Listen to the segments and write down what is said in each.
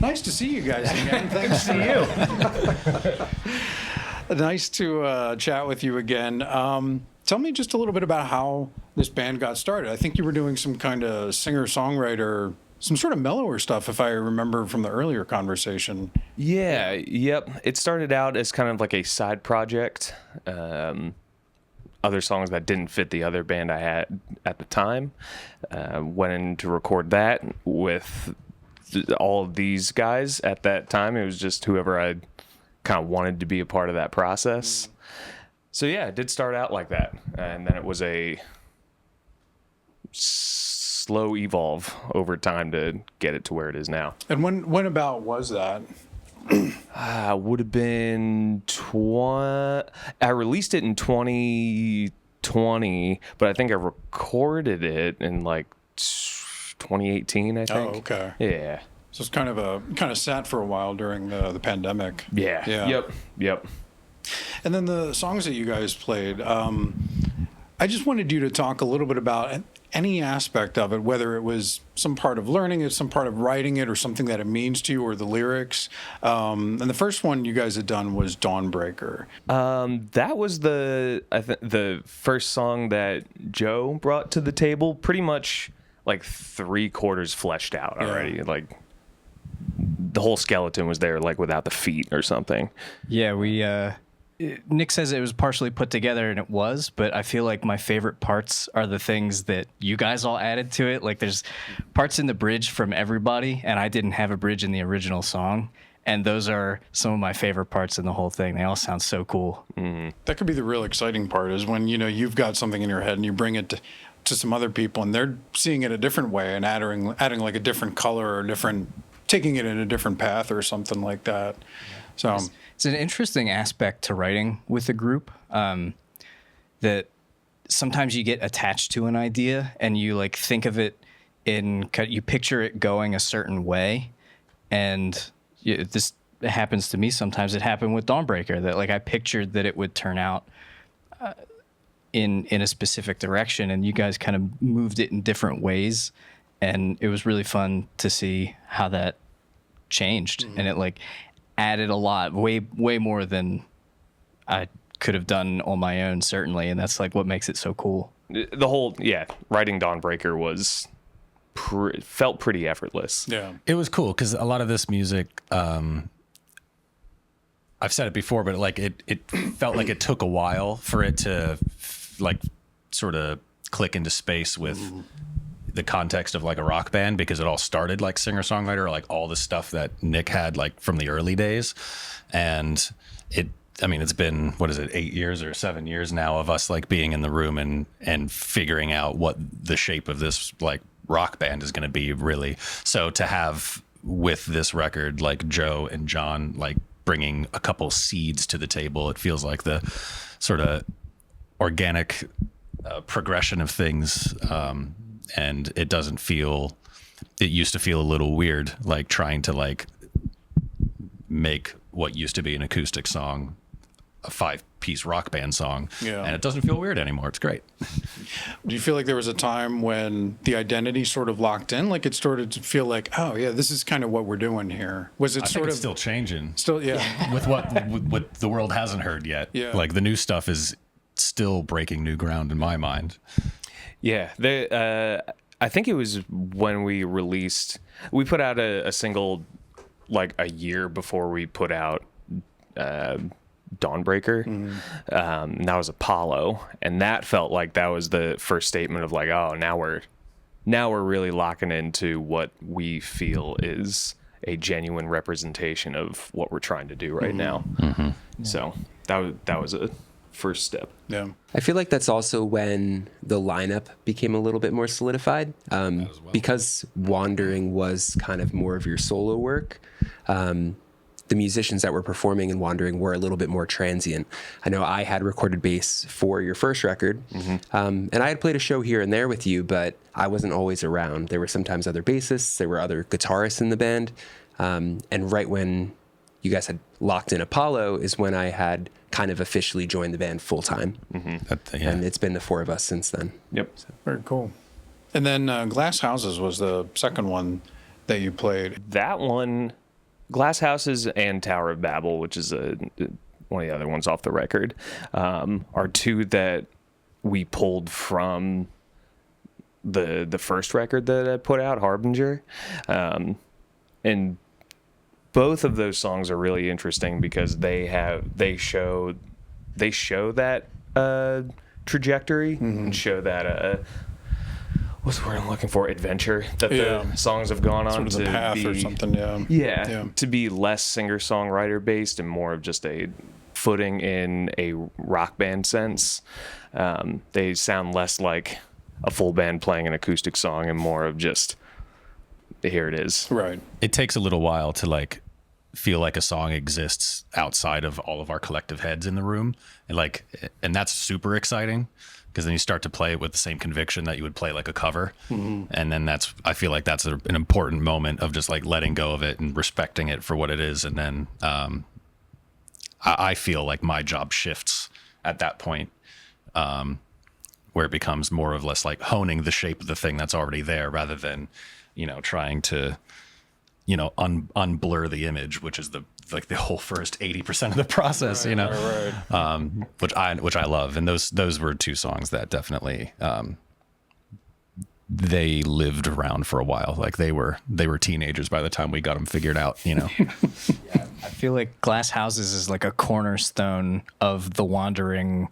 Nice to see you guys again. Thanks to you. Nice to chat with you again. Tell me just a little bit about how this band got started. I think you were doing some kind of singer-songwriter, some sort of mellower stuff, if I remember from the earlier conversation. Yeah, yep. It started out as kind of like a side project. Other songs that didn't fit the other band I had at the time. Went in to record that with all of these guys at that time. It was just whoever I kind of wanted to be a part of that process. So yeah, it did start out like that. And then it was a slow evolve over time to get it to where it is now. And when about was that? Would have been I released it in 2020, but I think I recorded it in like 2018, I think. Oh, okay. Yeah. So it's kind of sat for a while during the pandemic. Yeah. Yep. And then the songs that you guys played, I just wanted you to talk a little bit about any aspect of it, whether it was some part of learning it, some part of writing it, or something that it means to you, or the lyrics. And the first one you guys had done was Dawnbreaker. That was the first song that Joe brought to the table, pretty much like 3/4 fleshed out already. Yeah. Like the whole skeleton was there, like without the feet or something. Yeah, Nick says it was partially put together, and it was, but I feel like my favorite parts are the things that you guys all added to it. Like there's parts in the bridge from everybody, and I didn't have a bridge in the original song. And those are some of my favorite parts in the whole thing. They all sound so cool. Mm-hmm. That could be the real exciting part, is when, you've got something in your head and you bring it to some other people and they're seeing it a different way and adding like a different color or taking it in a different path or something like that. So it's an interesting aspect to writing with a group, that sometimes you get attached to an idea and you like think of it you picture it going a certain way. And this happens to me sometimes. It happened with Dawnbreaker, that like I pictured that it would turn out in a specific direction, and you guys kind of moved it in different ways. And it was really fun to see how that changed. Mm-hmm. And it like added a lot, way more than I could have done on my own, certainly. And that's like what makes it so cool. The whole, writing Dawnbreaker was felt pretty effortless. Yeah, it was cool because a lot of this music, I've said it before, but like it felt like it took a while for it to like sort of click into space with the context of like a rock band, because it all started like singer-songwriter, like all the stuff that Nick had like from the early days. And it's been, 8 years or 7 years now of us like being in the room and figuring out what the shape of this like rock band is going to be, really. So to have with this record, like Joe and John, like bringing a couple seeds to the table, it feels like the sort of organic progression of things. And it doesn't feel, it used to feel a little weird, like trying to like make what used to be an acoustic song a 5-piece rock band song. Yeah. And it doesn't feel weird anymore. It's great. Do you feel like there was a time when the identity sort of locked in? Like it started to feel like, oh yeah, this is kind of what we're doing here. Was it I think it's still changing? Still, yeah. with what the world hasn't heard yet. Yeah. Like the new stuff is still breaking new ground in my mind. Yeah, I think it was when we put out a single like a year before we put out Dawnbreaker. Mm-hmm. And that was Apollo, and that felt like that was the first statement of like, oh, now we're really locking into what we feel is a genuine representation of what we're trying to do right now. Mm-hmm. So that was a first step. Yeah. I feel like that's also when the lineup became a little bit more solidified, because Wandering was kind of more of your solo work. The musicians that were performing in Wandering were a little bit more transient. I know I had recorded bass for your first record, and I had played a show here and there with you, but I wasn't always around. There were sometimes other bassists, there were other guitarists in the band, and right when you guys had locked in Apollo is when I had kind of officially joined the band full time. Mm-hmm. And it's been the four of us since then. Yep. So. Very cool. And then Glass Houses was the second one that you played. That one Glass Houses and Tower of Babel, which is one of the other ones off the record, are two that we pulled from the first record that I put out, Harbinger. And both of those songs are really interesting because they show that trajectory and show that what's the word I'm looking for? Adventure that the songs have gone on Sort of to the path be, or something, yeah. yeah, to be less singer-songwriter based and more of just a footing in a rock band sense. They sound less like a full band playing an acoustic song and more of just, here it is. Right. It takes a little while to like feel like a song exists outside of all of our collective heads in the room, and that's super exciting because then you start to play it with the same conviction that you would play like a cover. And then I feel like that's an important moment of just like letting go of it and respecting it for what it is. And then I feel like my job shifts at that point, where it becomes more or less like honing the shape of the thing that's already there rather than, trying to, unblur the image, which is the whole first 80% of the process, which I love. And those were two songs that definitely, they lived around for a while. Like they were teenagers by the time we got them figured out, I feel like Glass Houses is like a cornerstone of the Wandering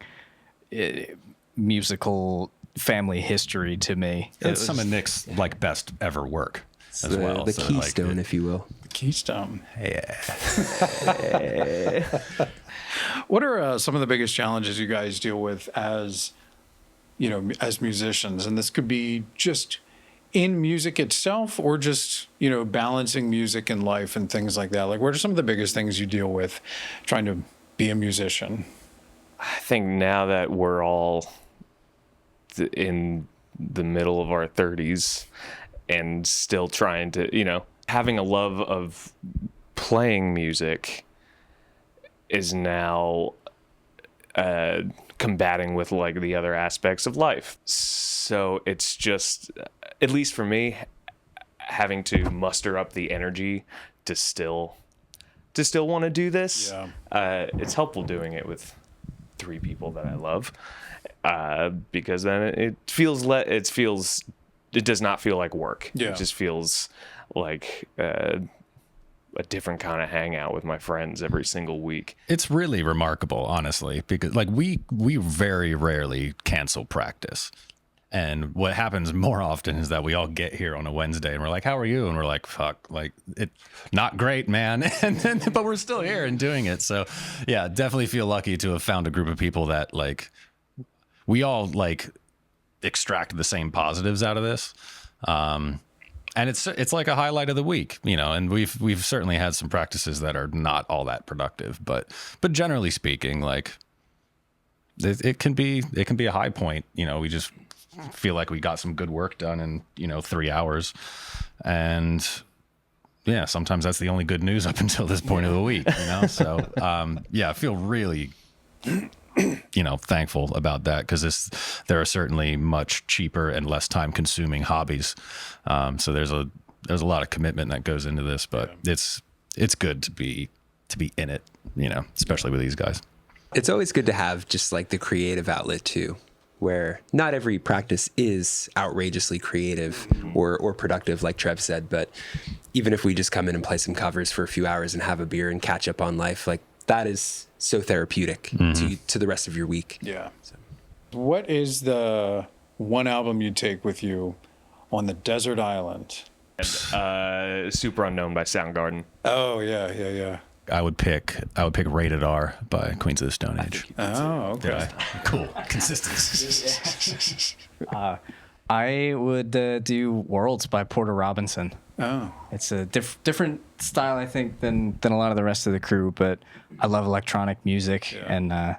musical family history to me. It's some of Nick's like best ever work as well. The So, keystone, if you will. Keystone. Yeah. What are some of the biggest challenges you guys deal with as musicians? And this could be just in music itself or just, balancing music and life and things like that. Like, what are some of the biggest things you deal with trying to be a musician? I think now that we're all in the middle of our 30s and still trying to, having a love of playing music is now combating with like the other aspects of life. So it's just, at least for me, having to muster up the energy to still want to do this. Yeah. It's helpful doing it with 3 people that I love, because then it does not feel like work. Yeah. It just feels like a different kind of hangout with my friends every single week. It's really remarkable, honestly, because like we very rarely cancel practice. And what happens more often is that we all get here on a Wednesday and we're like, how are you? And we're like, fuck, like it, not great, man. But we're still here and doing it. So yeah, definitely feel lucky to have found a group of people that like, we all like extract the same positives out of this. And it's like a highlight of the week, and we've certainly had some practices that are not all that productive, but generally speaking, like it can be a high point. We just feel like we got some good work done in 3 hours, and yeah, sometimes that's the only good news up until this point of the week. So yeah, I feel really thankful about that because there are certainly much cheaper and less time consuming hobbies. So there's a lot of commitment that goes into this, but it's good to be in it, especially with these guys. It's always good to have just like the creative outlet too, where not every practice is outrageously creative or productive, like Trev said, but even if we just come in and play some covers for a few hours and have a beer and catch up on life, like that is so therapeutic to the rest of your week. Yeah. So. What is the one album you take with you on the desert island? Super Unknown by Soundgarden. Oh, yeah. I would pick Rated R by Queens of the Stone Age. Oh, okay. Cool. Consistency. I would do Worlds by Porter Robinson. Oh. It's a different style, I think, than a lot of the rest of the crew, but I love electronic music, and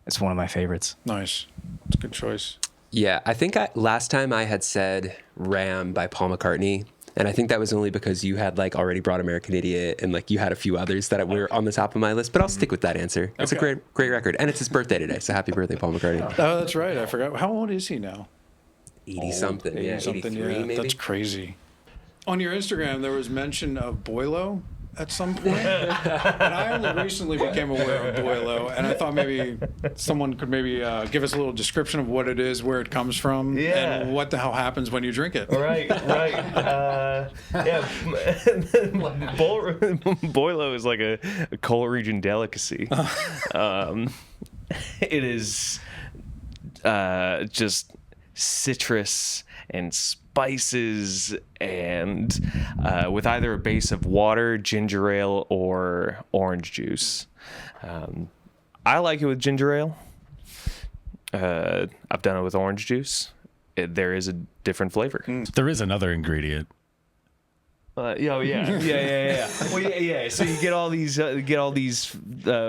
it's one of my favorites. Nice. It's a good choice. Yeah, I think last time I had said Ram by Paul McCartney, and I think that was only because you had like already brought American Idiot, and like you had a few others that were on the top of my list, but I'll stick with that answer. It's a great record, and it's his birthday today, so happy birthday, Paul McCartney. Oh, that's right. I forgot. How old is he now? 80-something, yeah, 83 maybe? That's crazy. On your Instagram, there was mention of Boilo at some point. And I only recently became aware of Boilo, and I thought maybe someone could maybe give us a little description of what it is, where it comes from, Yeah. and what the hell happens when you drink it. Right. Yeah. Boilo is like a coal region delicacy. It is just citrus and spices, and with either a base of water, ginger ale, or orange juice. I like it with ginger ale. I've done it with orange juice. There is a different flavor. There is another ingredient. Yeah. Well, yeah. So you get all these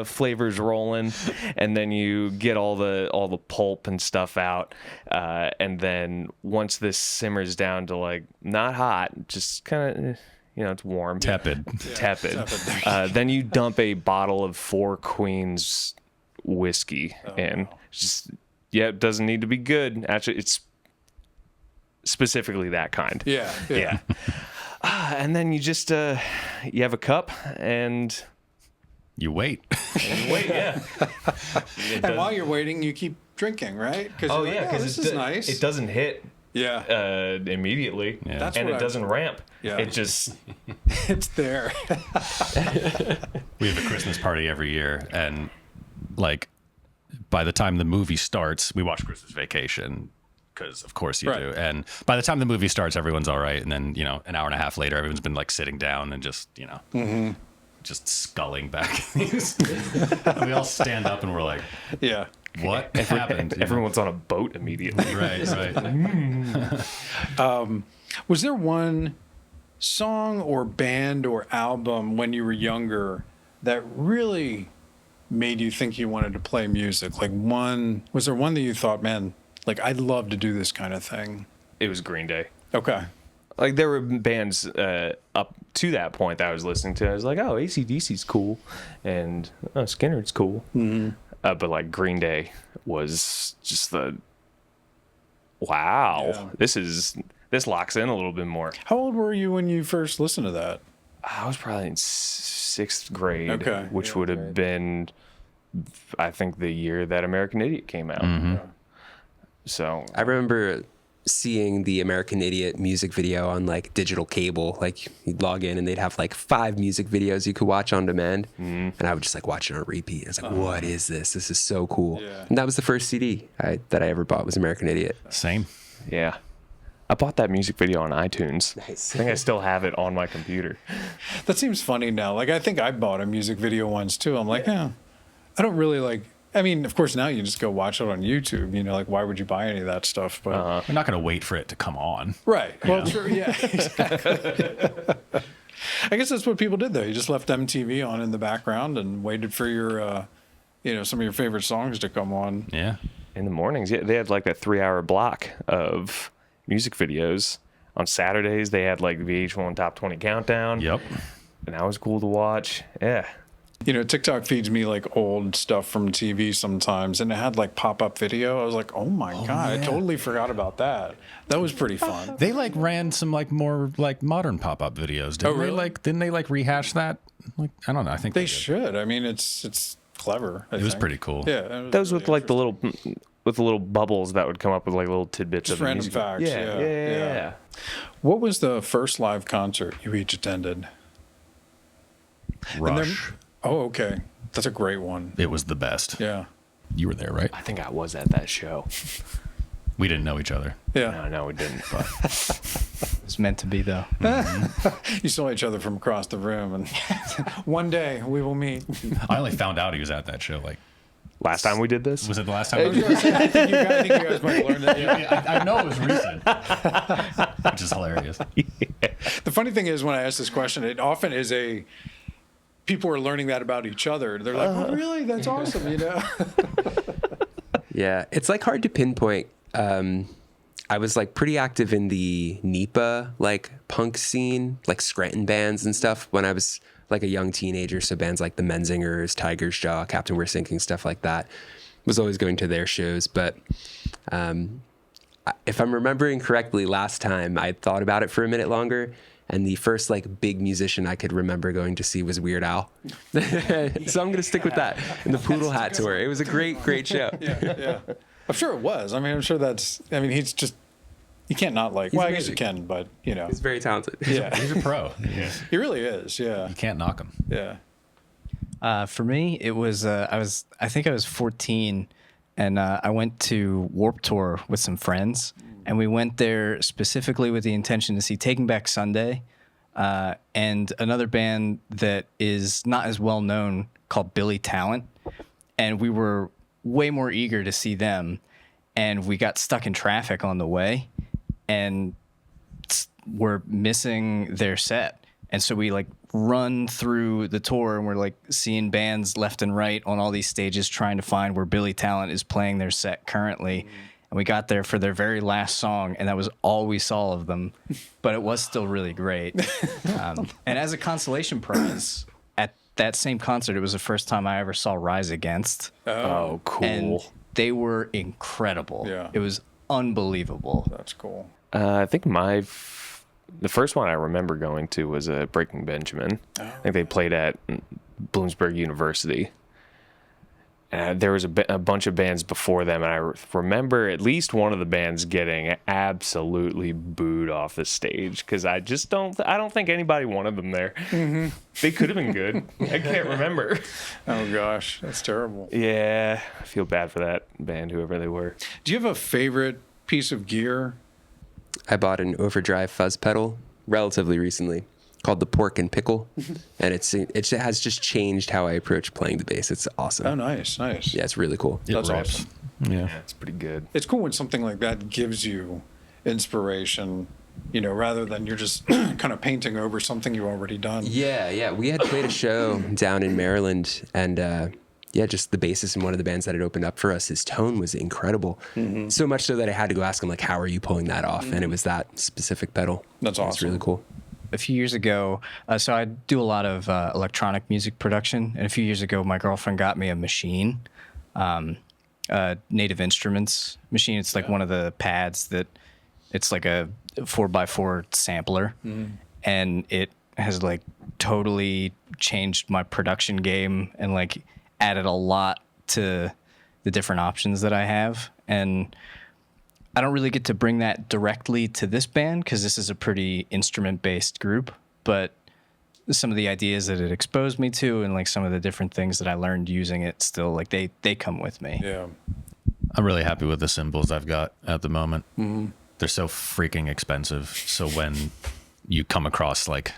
flavors rolling, and then you get all the pulp and stuff out, and then once this simmers down to like not hot, just kind of it's warm, Tepid. tepid. Then you dump a bottle of Four Queens whiskey in. It doesn't need to be good. Actually, it's specifically that kind. Yeah. And then you just you have a cup and You wait. wait. Yeah. And while you're waiting, you keep drinking, right? Oh yeah, because this is nice. It doesn't hit Yeah, immediately, That's and what it doesn't ramp. Yeah. It just it's there. We have a Christmas party every year, and like by the time the movie starts, we watch Christmas Vacation because of course you Right. do. And by the time the movie starts, everyone's all right, and then an hour and a half later, everyone's been like sitting down and just just sculling back. And we all stand up and we're like, Yeah. "What happened?" everyone's on a boat immediately. Right. Was there one song or band or album when you were younger that really made you think you wanted to play music? Was there one that you thought, man, like I'd love to do this kind of thing? It was Green Day. Okay. Like there were bands up to that point that I was listening to. I was like, oh, AC/DC's cool, and Skinner's cool. Mm-hmm. But like Green Day was just wow. Yeah. This locks in a little bit more. How old were you when you first listened to that? I was probably in sixth grade, Okay. which would have been, I think, the year that American Idiot came out. Mm-hmm. So I remember seeing the American Idiot music video on like digital cable. Like you'd log in and they'd have like 5 music videos you could watch on demand. And I would just like watch it on repeat. I was like, what is this? This is so cool. Yeah. And that was the first CD that I ever bought was American Idiot. Same. yeah, I bought that music video on iTunes. Nice. I think I still have it on my computer. That seems funny now. Like I think I bought a music video once too. I'm like, I don't really like. I mean, of course, now you just go watch it on YouTube. Like why would you buy any of that stuff? But We're not going to wait for it to come on. right. Well, true. Yeah, exactly. I guess that's what people did though. You just left MTV on in the background and waited for your, some of your favorite songs to come on. Yeah. In the mornings, yeah, they had like a 3-hour block of music videos. On Saturdays, they had like VH1 Top 20 Countdown. Yep. And that was cool to watch. Yeah. TikTok feeds me like old stuff from TV sometimes, and it had like pop-up video. I was like, oh my God, I totally forgot about that. That was pretty fun. They like ran some like more like modern pop-up videos. Didn't really? they didn't they like rehash that? Like I don't know. I think They did. should. I mean, it's clever. It was pretty cool. Yeah. it was Those really with like the little bubbles that would come up with like little tidbits Just of random music. facts, yeah. What was the first live concert you each attended? Rush. Oh, okay. That's a great one. It was the best. Yeah. You were there, right? I think I was at that show. We didn't know each other. Yeah. No, we didn't. But It's meant to be, though. You saw each other from across the room, and one day we will meet. I only found out he was at that show. Like, last time we did this, was it the last time? I think you guys might learn that. Yeah. I know it was recent, which is hilarious. The funny thing is, when I ask this question, it often is people are learning that about each other. They're like, "Oh, really? That's awesome!" Yeah, it's like hard to pinpoint. I was like pretty active in the NEPA like punk scene, like Scranton bands and stuff when I was like a young teenager. So bands like the Menzingers, Tiger's Jaw, Captain We're Sinking, stuff like that. Was always going to their shows. But if I'm remembering correctly, last time I thought about it for a minute longer, And the first like big musician I could remember going to see was Weird Al. So I'm going to stick with that. And the Poodle Hat Tour. It was a great show. Yeah. I'm sure it was. I mean, I'm sure he's just, you can't not like, well, I guess you amazing. can, but you know. He's very talented. Yeah. He's a pro. He really is. Yeah. You can't knock him. Yeah. For me, it was I think I was 14, and I went to Warped Tour with some friends, and we went there specifically with the intention to see Taking Back Sunday, and another band that is not as well known called Billy Talent, and we were way more eager to see them, and we got stuck in traffic on the way, and we're missing their set. And so we like run through the tour and we're like seeing bands left and right on all these stages trying to find where Billy Talent is playing their set currently. And we got there for their very last song, and that was all we saw of them. But it was still really great. And as a consolation prize, at that same concert, it was the first time I ever saw Rise Against. Oh, cool. And they were incredible. Yeah. It was unbelievable. That's cool. I think the first one I remember going to was Breaking Benjamin. I think they played at Bloomsburg University. There was a bunch of bands before them, and I remember at least one of the bands getting absolutely booed off the stage because I don't think anybody wanted them there. Mm-hmm. They could have been good. I can't remember. Oh gosh, that's terrible. Yeah, I feel bad for that band, whoever they were. Do you have a favorite piece of gear? I bought an Overdrive fuzz pedal relatively recently called the Pork and Pickle, and it has just changed how I approach playing the bass. It's awesome. Oh, nice. Yeah, it's really cool. That's rips. awesome. Yeah. It's pretty good. It's cool when something like that gives you inspiration, you know, rather than you're just kind of painting over something you've already done. Yeah. We had played a show down in Maryland, and just the bassist in one of the bands that had opened up for us, his tone was incredible. Mm-hmm. So much so that I had to go ask him, like, how are you pulling that off? Mm-hmm. And it was that specific pedal. That's awesome. It's really cool. A few years ago, so I do a lot of electronic music production, and a few years ago, my girlfriend got me a machine, Native Instruments machine. It's like one of the pads that it's like a 4x4 sampler, and it has like totally changed my production game and like added a lot to the different options that I have. And I don't really get to bring that directly to this band because this is a pretty instrument-based group, but some of the ideas that it exposed me to and like some of the different things that I learned using it still, like they come with me. Yeah. I'm really happy with the cymbals I've got at the moment. Mm-hmm. They're so freaking expensive. So when you come across like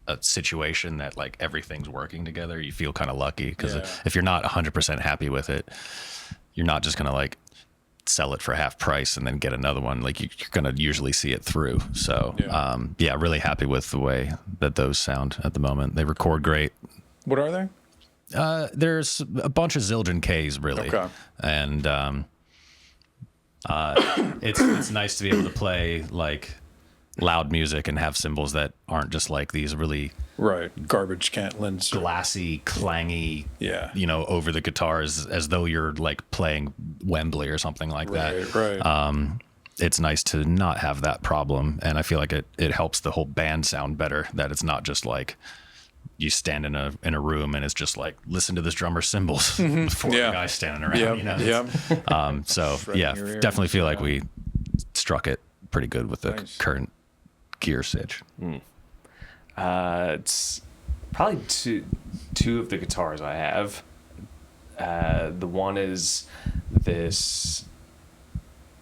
a situation that like everything's working together, you feel kind of lucky because if you're not 100% happy with it, you're not just going to like sell it for half price and then get another one. Like you're going to usually see it through. So really happy with the way that those sound at the moment. They record great. What are they? There's a bunch of Zildjian Ks really. Okay. And it's nice to be able to play like loud music and have cymbals that aren't just like these really garbage Cantlins. glassy, clangy, Yeah. over the guitars as though you're like playing Wembley or something like that. Right. It's nice to not have that problem, and I feel like it helps the whole band sound better, that it's not just like you stand in a room and it's just like, listen to this drummer's cymbals with four guys standing around. Definitely feel like we struck it pretty good with the current gear sitch. It's probably two of the guitars I have. The one is this,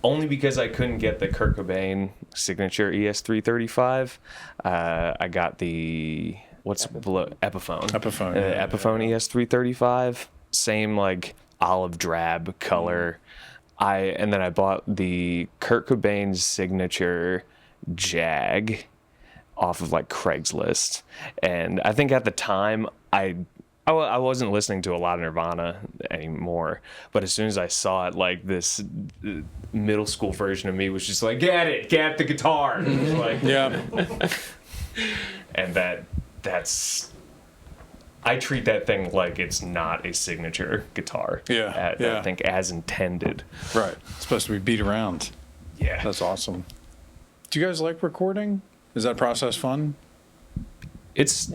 only because I couldn't get the Kurt Cobain signature ES335. I got the Epiphone. Epiphone. Epiphone ES335. Same like olive drab color. And then I bought the Kurt Cobain's signature Jag off of like Craigslist. And I think at the time I wasn't listening to a lot of Nirvana anymore, but as soon as I saw it, like this middle school version of me was just like, get the guitar. And it was like, and that's, I treat that thing like it's not a signature guitar. I think as intended. Right. It's supposed to be beat around. Yeah. That's awesome. Do you guys like recording? Is that process fun? It's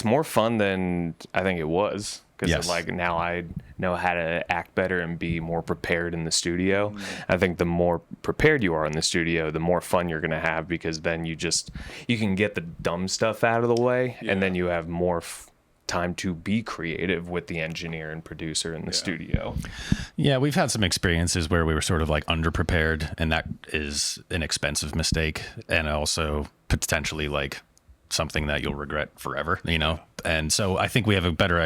more fun than I think it was, because Yes. like now I know how to act better and be more prepared in the studio. I think the more prepared you are in the studio, the more fun you're gonna have, because then you can get the dumb stuff out of the way, and then you have more time to be creative with the engineer and producer in the studio. Yeah, we've had some experiences where we were sort of like underprepared, and that is an expensive mistake, and also potentially like something that you'll regret forever, you know? And so I think we had a better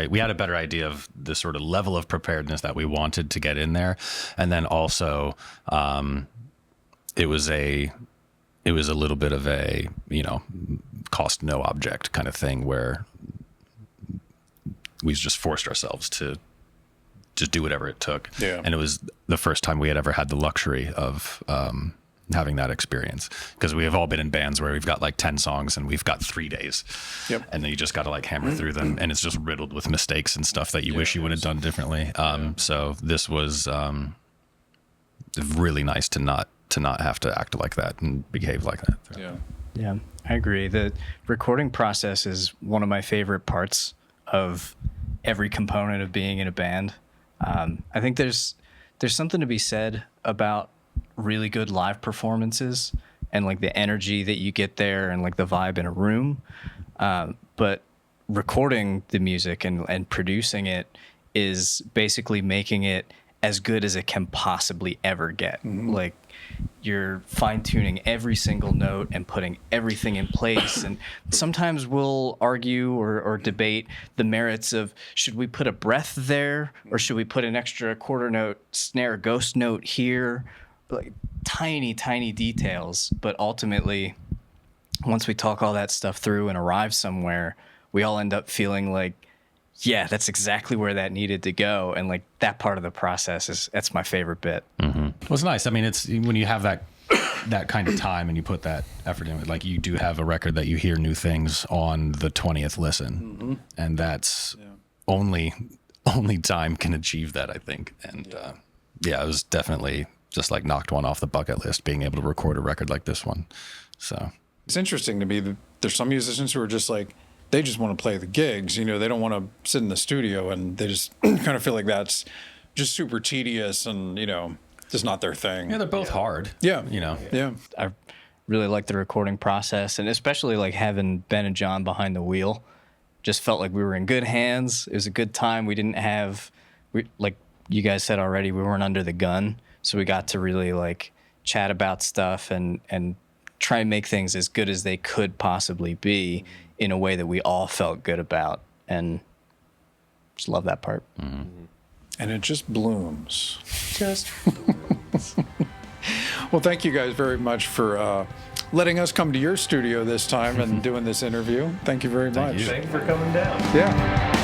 idea of the sort of level of preparedness that we wanted to get in there. And then also, it was a little bit of a, you know, cost no object kind of thing, where we just forced ourselves to just do whatever it took. Yeah. And it was the first time we had ever had the luxury of, having that experience, because we have all been in bands where we've got like 10 songs and we've got 3 days. Yep. And then you just got to like hammer through them, and it's just riddled with mistakes and stuff that you wish you would have done differently. So this was really nice to not have to act like that and behave like that. Yeah. Yeah, I agree. The recording process is one of my favorite parts of every component of being in a band. I think there's something to be said about really good live performances and like the energy that you get there and like the vibe in a room. But recording the music and producing it is basically making it as good as it can possibly ever get. Like, you're fine tuning every single note and putting everything in place. And sometimes we'll argue or debate the merits of, should we put a breath there, or should we put an extra quarter note snare ghost note here? Like tiny details. But ultimately, once we talk all that stuff through and arrive somewhere, we all end up feeling like, yeah, that's exactly where that needed to go. And like that part of the process that's my favorite bit. Well, it's nice. I mean, it's when you have that kind of time and you put that effort in it, like you do have a record that you hear new things on the 20th listen. And that's only time can achieve that, I think. And it was definitely just like knocked one off the bucket list, being able to record a record like this one. So It's interesting to me that there's some musicians who are just like, they just want to play the gigs, you know, they don't want to sit in the studio, and they just kind of feel like that's just super tedious and, you know, just not their thing. yeah, they're both hard. Yeah. You know. Yeah. I really like the recording process, and especially like having Ben and John behind the wheel. Just felt like we were in good hands. It was a good time. Like you guys said already, we weren't under the gun, so we got to really like chat about stuff and try and make things as good as they could possibly be in a way that we all felt good about, and just love that part. And it just blooms. Well, thank you guys very much for letting us come to your studio this time and doing this interview. Thank you very much. Thank you for coming down. Yeah.